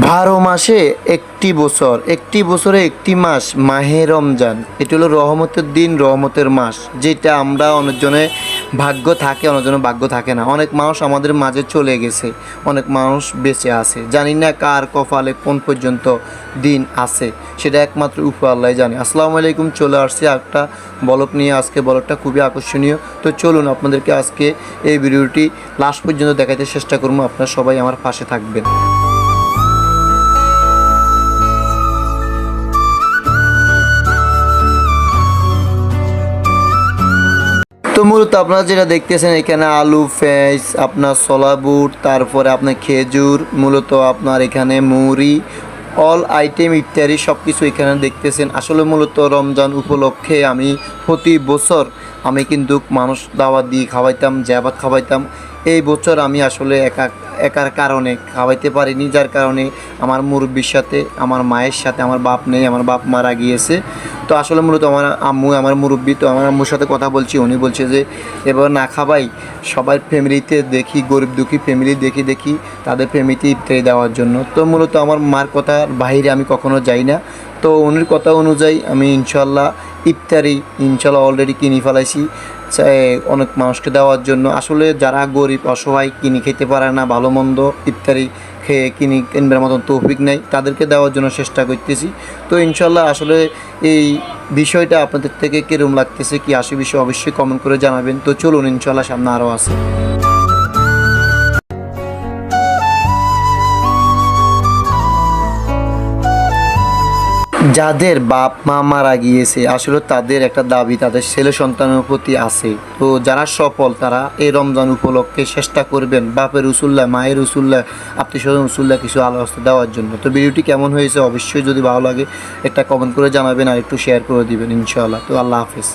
12 মাসে একটি বছর, একটি বছরে একটি মাস মাহে রমজান। এটা হলো রহমতের দিন, রহমতের মাস, যেটা আমরা অনেকজনে ভাগ্য থাকে, অনেকজনের ভাগ্য থাকে না। অনেক মানুষ আমাদের মাঝে চলে গেছে, অনেক মানুষ বেঁচে আছে, জানি না কার কপালে কোন পর্যন্ত দিন আছে, সেটা একমাত্র উপর আল্লাহ জানে। আসসালামু আলাইকুম, চলে আসছি একটা ব্লগ নিয়ে। আজকে ব্লগটা খুবই আকর্ষণীয়, তো চলুন আপনাদেরকে আজকে এই ভিডিওটি লাস্ট পর্যন্ত দেখাতে চেষ্টা করবো। আপনারা সবাই আমার পাশে থাকবেন। তো মূলত আপনারা যেটা দেখতেছেন এখানে আলু, পেঁয়াজ, আপনার ছোলা বুট, তারপরে আপনার খেজুর, মূলত আপনার এখানে মুড়ি, অল আইটেম ইত্যাদি সব কিছু এখানে দেখতেছেন। আসলে মূলত রমজান উপলক্ষে আমি প্রতি বছর আমি কিন্তু মানুষ দাওয়াত দিয়ে খাওয়াইতাম, জাবাত খাওয়াইতাম। এই বছর আমি আসলে একার কারণে খাওয়াইতে পারিনি, যার কারণে আমার মুরব্বির সাথে, আমার মায়ের সাথে, আমার বাপ নেই, আমার বাপ মারা গিয়েছে। তো আসলে মূলত আমার আম্মু, আমার মুরব্বি, তো আমার আম্মুর সাথে কথা বলছি, উনি বলছে যে এবার না খাবাই, সবার ফ্যামিলিতে দেখি, গরিব দুঃখী ফ্যামিলি দেখি তাদের ফ্যামিলিতে ইফতারি দেওয়ার জন্য। তো মূলত আমার মার কথার বাইরে আমি কখনো যাই না। তো উনির কথা অনুযায়ী আমি ইনশাল্লাহ অলরেডি কিনে ফেলাইছি অনেক মানুষকে দেওয়ার জন্য। আসলে যারা গরিব অসহায় কিনে খেতে পারে না, ভালো মন্দ ইফতারি খেয়ে কিনবার মতন তৌফিক নেই, তাদেরকে দেওয়ার জন্য চেষ্টা করতেছি। তো ইনশাল্লাহ আসলে এই বিষয়টা আপনাদের থেকে কীরকম লাগতেছে, কি আসে বিষয় অবশ্যই কমেন্ট করে জানাবেন। তো চলুন, ইনশাল্লাহ সামনে আরও আছে। যাদের বাপ মা মারা গিয়েছে, আসলে তাদের একটা দাবি তাদের ছেলে সন্তানের প্রতি আছে। তো যারা সফল, তারা এই রমজান উপলক্ষে চেষ্টা করবেন বাপের উসুল্লাহ, মায়ের উসুল্লাহ, আত্মীয় স্বজন উসুল্লাহ কিছু আলোচনা দেওয়ার জন্য। তো ভিডিওটি কেমন হয়েছে অবশ্যই যদি ভালো লাগে একটা কমেন্ট করে জানাবেন, আর একটু শেয়ার করে দিবেন ইনশাআল্লাহ। তো আল্লাহ হাফেজ।